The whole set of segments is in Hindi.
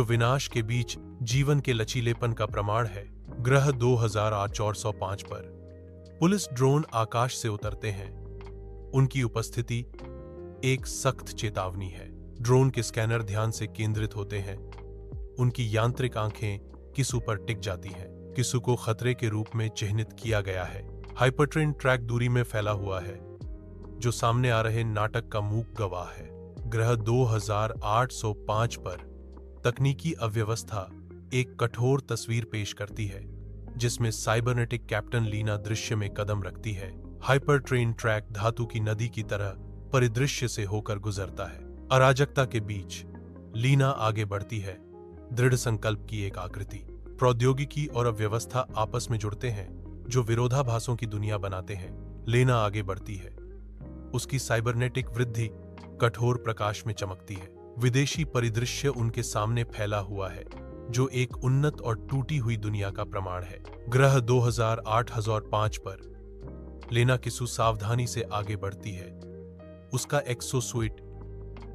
जो विनाश के बीच जीवन के लचीलेपन का प्रमाण है। ग्रह 2405 पर पुलिस ड्रोन आकाश से उतरते हैं। उनकी उपस्थिति एक सख्त चेतावनी है। ड्रोन के स्कैनर ध्यान से केंद्रित होते हैं। उनकी यांत्रिक आंखें किसु पर टिक जाती हैं। किसु को खतरे के रूप में चिन्हित किया गया है। हाइपरट्रेन ट्रैक दूरी में फैला हुआ है, जो सामने आ रहे नाटक का मूक गवाह है। ग्रह 2805 पर तकनीकी अव्यवस्था एक कठोर तस्वीर पेश करती है, जिसमें साइबरनेटिक कैप्टन लीना दृश्य में कदम रखती है। हाइपरट्रेन ट्रैक धातु की नदी की तरह परिदृश्य से होकर गुजरता है। अराजकता के बीच लीना आगे बढ़ती है, दृढ़ संकल्प की एक आकृति। प्रौद्योगिकी और अव्यवस्था आपस में जुड़ते हैं, जो विरोधाभासों की दुनिया बनाते हैं। लीना आगे बढ़ती है। उसकी साइबरनेटिक वृद्धि कठोर प्रकाश में चमकती है। विदेशी परिदृश्य उनके सामने फैला हुआ है, जो एक उन्नत और टूटी हुई दुनिया का प्रमाण है। ग्रह 2005 पर लेना किसु सावधानी से आगे बढ़ती है। उसका एक्सोसूट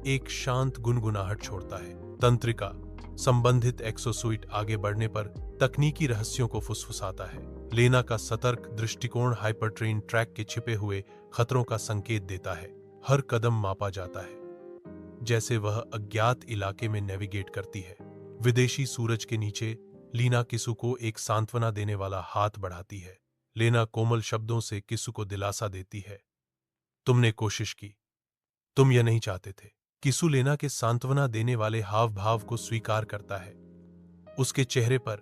एक शांत गुनगुनाहट छोड़ता है। तंत्रिका संबंधित एक्सोसूट आगे बढ़ने पर तकनीकी रहस्यों को फुसफुसाता है। लेना का सतर्क दृष्टिकोण हाइपरट्रेन ट्रैक के छिपे हुए खतरों का संकेत देता है। हर कदम मापा जाता है, जैसे वह अज्ञात इलाके में नेविगेट करती है। विदेशी सूरज के नीचे लीना किसु को एक सांत्वना देने वाला हाथ बढ़ाती है। लेना कोमल शब्दों से किसु को दिलासा देती है, तुमने कोशिश की, तुम यह नहीं चाहते थे। किसु लेना के सांत्वना देने वाले हाव भाव को स्वीकार करता है। उसके चेहरे पर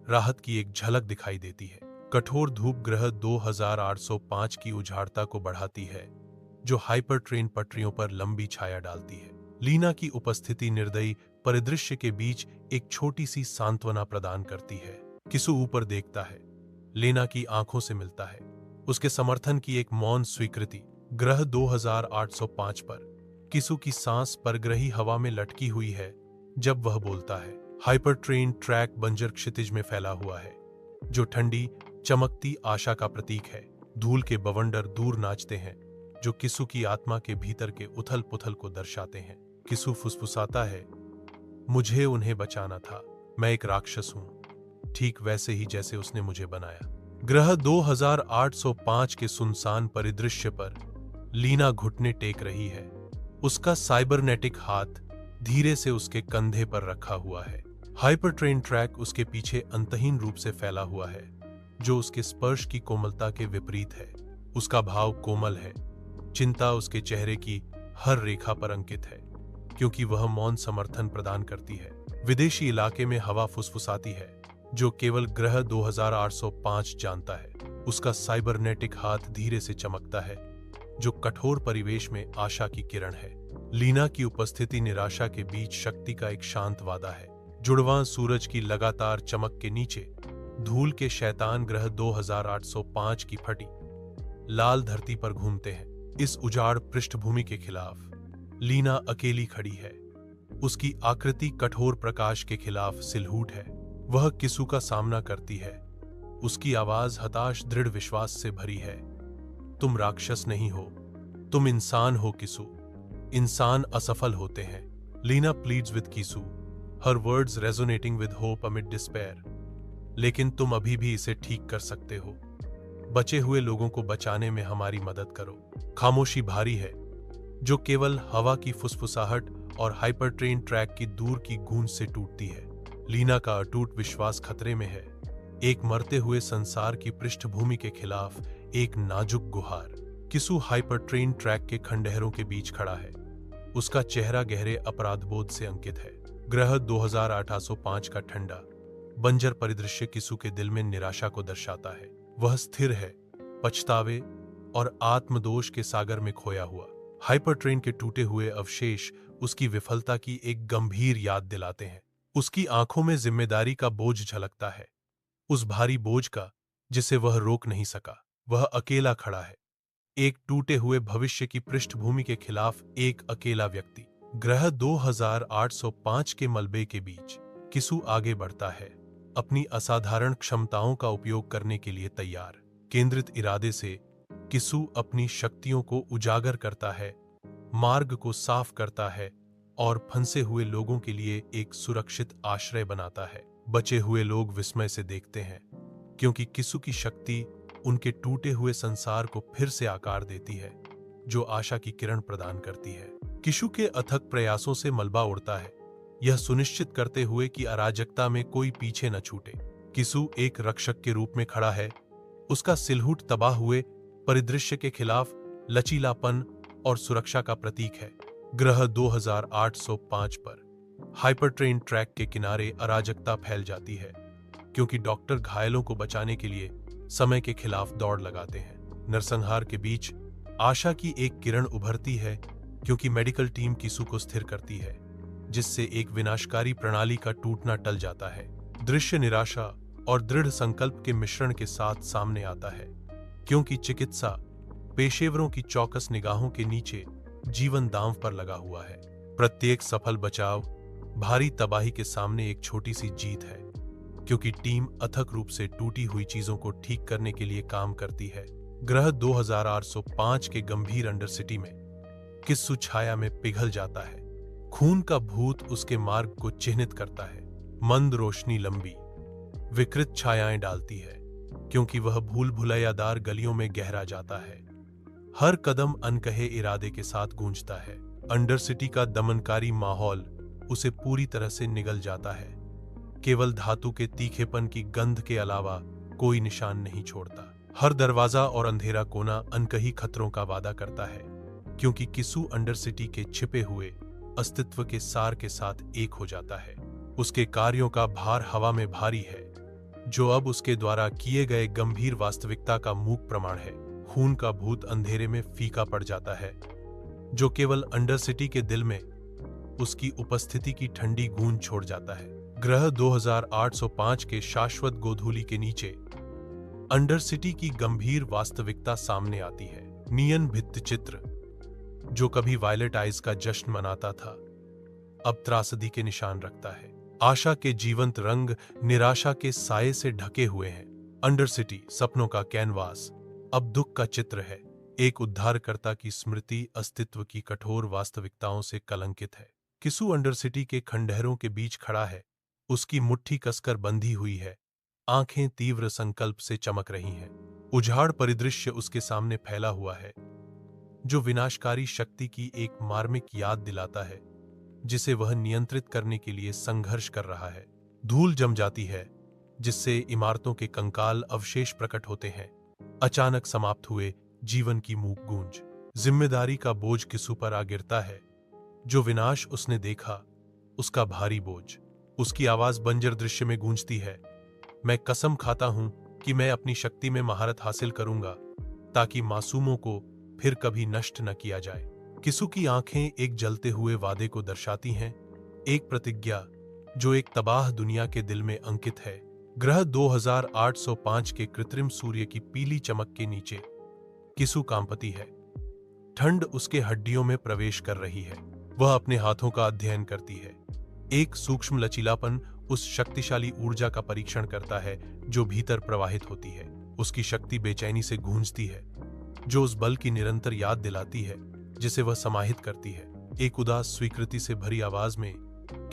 राहत की एक झलक दिखाई देती है। कठोर धूप ग्रह 2805 की उजाड़ता को बढ़ाती है, जो हाइपरट्रेन पटरियों पर लंबी छाया डालती है। लीना की उपस्थिति निर्दयी परिदृश्य के बीच एक छोटी सी सांत्वना प्रदान करती है। किसु ऊपर देखता है, लेना की आंखों से मिलता है। उसके समर्थन की एक मौन स्वीकृति। ग्रह 2805 पर किसु की सांस परग्रही हवा में लटकी हुई है जब वह बोलता है। हाइपरट्रेन ट्रैक बंजर क्षितिज में फैला हुआ है, जो ठंडी चमकती आशा का प्रतीक है। धूल के बवंडर दूर नाचते हैं, जो किसु की आत्मा के भीतर के उथल पुथल को दर्शाते हैं। किसु फुसफुसाता है, मुझे उन्हें बचाना था, मैं एक राक्षस हूं, ठीक वैसे ही जैसे उसने मुझे बनाया। ग्रह 2805 के सुनसान परिदृश्य पर लीना घुटने टेक रही है। उसका साइबरनेटिक हाथ धीरे से उसके कंधे पर रखा हुआ है। हाइपरट्रेन ट्रैक उसके पीछे अंतहीन रूप से फैला हुआ है, जो उसके स्पर्श की कोमलता के विपरीत है। उसका भाव कोमल है, चिंता उसके चेहरे की हर रेखा पर अंकित है, क्योंकि वह मौन समर्थन प्रदान करती है। विदेशी इलाके में हवा फुसफुसाती है, जो केवल ग्रह 2805 जानता है। उसका साइबरनेटिक हाथ धीरे से चमकता है, जो कठोर परिवेश में आशा की किरण है। लीना की उपस्थिति निराशा के बीच शक्ति का एक शांत वादा है। जुड़वां सूरज की लगातार चमक के नीचे धूल के शैतान ग्रह 2805 की फटी लाल धरती पर घूमते हैं। इस उजाड़ पृष्ठभूमि के खिलाफ लीना अकेली खड़ी है। उसकी आकृति कठोर प्रकाश के खिलाफ सिलहूट है। वह किसु का सामना करती है। उसकी आवाज हताश दृढ़ विश्वास से भरी है, तुम राक्षस नहीं हो, तुम इंसान हो किसु। इंसान असफल होते हैं। लीना प्लीड्स विद किसु, हर words resonating with hope amid despair. लेकिन तुम अभी भी इसे ठीक कर सकते हो। बचे हुए लोगों को बचाने में हमारी मदद करो। खामोशी भारी है, जो केवल हवा की फुसफुसाहट और हाइपरट्रेन ट्रैक की दूर की गूंज से टूटती है। लीना का अटूट विश्वास खतरे में है। एक मरते हुए संसार की पृष्ठभूमि के खिलाफ एक नाजुक गुहार। किसु हाइपरट्रेन ट्रैक के खंडहरों के बीच खड़ा है। उसका चेहरा गहरे अपराधबोध से अंकित है। ग्रह 2805 का ठंडा बंजर परिदृश्य किसु के दिल में निराशा को दर्शाता है। वह स्थिर है, पछतावे और आत्मदोष के सागर में खोया हुआ। हाइपरट्रेन के टूटे हुए अवशेष उसकी विफलता की एक गंभीर याद दिलाते हैं। उसकी आंखों में जिम्मेदारी का बोझ झलकता है, उस भारी बोझ का जिसे वह रोक नहीं सका। वह अकेला खड़ा है, एक टूटे हुए भविष्य की पृष्ठभूमि के खिलाफ एक अकेला व्यक्ति। ग्रह 2805 के मलबे के बीच किसु आगे बढ़ता है, अपनी असाधारण क्षमताओं का उपयोग करने के लिए तैयार। केंद्रित इरादे से किसु अपनी शक्तियों को उजागर करता है, मार्ग को साफ करता है और फंसे हुए लोगों के लिए एक सुरक्षित आश्रय बनाता है। बचे हुए लोग विस्मय से देखते हैं, क्योंकि किसु की शक्ति उनके टूटे हुए संसार को फिर से आकार देती है, जो आशा की किरण प्रदान करती है। किशु के अथक प्रयासों से मलबा उड़ता है, यह सुनिश्चित करते हुए कि अराजकता में कोई पीछे न छूटे। किसु एक रक्षक के रूप में खड़ा है, उसका सिलहुट तबाह हुए परिदृश्य के खिलाफ लचीलापन और सुरक्षा का प्रतीक है। ग्रह 2805 पर हाइपरट्रेन ट्रैक के किनारे अराजकता फैल जाती है, क्योंकि डॉक्टर घायलों को बचाने के लिए समय के खिलाफ दौड़ लगाते हैं। नरसंहार के बीच आशा की एक किरण उभरती है, क्योंकि मेडिकल टीम किसु को स्थिर करती है, जिससे एक विनाशकारी प्रणाली का टूटना टल जाता है। दृश्य निराशा और दृढ़ संकल्प के मिश्रण के साथ सामने आता है, क्योंकि चिकित्सा पेशेवरों की चौकस निगाहों के नीचे जीवन दांव पर लगा हुआ है। प्रत्येक सफल बचाव भारी तबाही के सामने एक छोटी सी जीत है, क्योंकि टीम अथक रूप से टूटी हुई चीजों को ठीक करने के लिए काम करती है। ग्रह 2805 के गंभीर अंडरसिटी में किस्सू छाया में पिघल जाता है। खून का भूत उसके मार्ग को चिह्नित करता है। मंद रोशनी लंबी विकृत छायाएं डालती है, क्योंकि वह भूल भुलैयादार गलियों में गहरा जाता है। हर कदम अनकहे इरादे के साथ गूंजता है। अंडरसिटी का दमनकारी माहौल उसे पूरी तरह से निगल जाता है। केवल धातु के तीखेपन की गंध के अलावा कोई निशान नहीं छोड़ता। हर दरवाजा और अंधेरा कोना अनकही खतरों का वादा करता है, क्योंकि किसु अंडरसिटी के छिपे हुए अस्तित्व के सार के साथ एक हो जाता है। उसके कार्यों का भार हवा में भारी है, जो अब उसके द्वारा किए गए गंभीर वास्तविकता का मूक प्रमाण है। खून का भूत अंधेरे में फीका पड़ जाता है, जो केवल अंडरसिटी के दिल में उसकी उपस्थिति की ठंडी गूंज छोड़ जाता है। ग्रह 2805 के शाश्वत गोधूली के नीचे अंडरसिटी की गंभीर वास्तविकता सामने आती है। नियन भित्तिचित्र, जो कभी वायलेट आइज का जश्न मनाता था, अब त्रासदी के निशान रखता है। आशा के जीवंत रंग निराशा के साये से ढके हुए हैं। अंडरसिटी सपनों का कैनवास अब दुख का चित्र है। एक उद्धारकर्ता की स्मृति अस्तित्व की कठोर वास्तविकताओं से कलंकित है। किसु अंडरसिटी के खंडहरों के बीच खड़ा है, उसकी मुट्ठी कसकर बंधी हुई है, आंखें तीव्र संकल्प से चमक रही हैं। उजाड़ परिदृश्य उसके सामने फैला हुआ है, जो विनाशकारी शक्ति की एक मार्मिक याद दिलाता है, जिसे वह नियंत्रित करने के लिए संघर्ष कर रहा है। धूल जम जाती है, जिससे इमारतों के कंकाल अवशेष प्रकट होते हैं। अचानक समाप्त हुए जीवन की मूक गूंज। जिम्मेदारी का बोझ किसु पर आ गिरता है। जो विनाश उसने देखा, उसका भारी बोझ। उसकी आवाज बंजर दृश्य में गूंजती है। मैं कसम खाता हूं कि मैं अपनी शक्ति में महारत हासिल करूंगा, ताकि मासूमों को फिर कभी नष्ट न किया जाए। किसु की आंखें एक जलते हुए वादे को दर्शाती हैं, एक प्रतिज्ञा जो एक तबाह दुनिया के दिल में अंकित है। ग्रह 2805 के कृत्रिम सूर्य की पीली चमक के नीचे किसु कांपती है। ठंड उसके हड्डियों में प्रवेश कर रही है। वह अपने हाथों का अध्ययन करती है। एक सूक्ष्म लचीलापन उस शक्तिशाली ऊर्जा का परीक्षण करता है जो भीतर प्रवाहित होती है। उसकी शक्ति बेचैनी से गूंजती है, जो उस बल की निरंतर याद दिलाती है जिसे वह समाहित करती है। एक उदास स्वीकृति से भरी आवाज में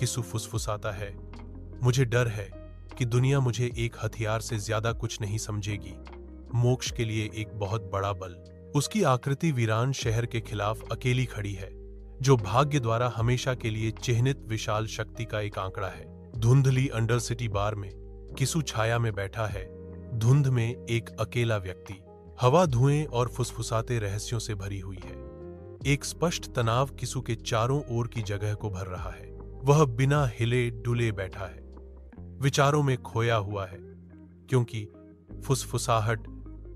किसु फुसफुसाता है, मुझे डर है कि दुनिया मुझे एक हथियार से ज्यादा कुछ नहीं समझेगी, मोक्ष के लिए एक बहुत बड़ा बल। उसकी आकृति वीरान शहर के खिलाफ अकेली खड़ी है, जो भाग्य द्वारा हमेशा के लिए चिह्नित विशाल शक्ति का एक आंकड़ा है। धुंधली अंडरसिटी बार में किसु छाया में बैठा है, धुंध में एक अकेला व्यक्ति। हवा धुएं और फुसफुसाते रहस्यों से भरी हुई है। एक स्पष्ट तनाव किसु के चारों ओर की जगह को भर रहा है। वह बिना हिले डुले बैठा है, विचारों में खोया हुआ है, क्योंकि फुसफुसाहट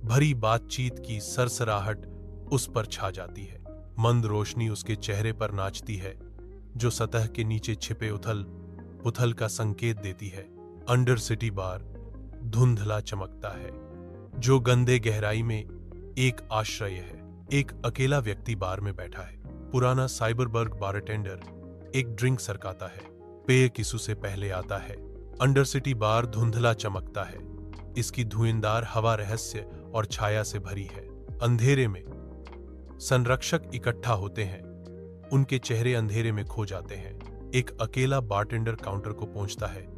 भरी बातचीत की सरसराहट उस पर छा जाती है। मंद रोशनी उसके चेहरे पर नाचती है, जो सतह के नीचे छिपे उथल पुथल का संकेत देती है। अंडरसिटी बार धुंधला चमकता है, जो गंदे गहराई में एक आश्रय है। एक अकेला व्यक्ति बार में बैठा है। पुराना साइबरबर्ग बारटेंडर एक ड्रिंक सरकाता है। पेय किसु से पहले आता है। अंडरसिटी बार धुंधला चमकता है। इसकी धुएंदार हवा रहस्य और छाया से भरी है। अंधेरे में संरक्षक इकट्ठा होते हैं, उनके चेहरे अंधेरे में खो जाते हैं। एक अकेला बारटेंडर काउंटर को पहुंचता है।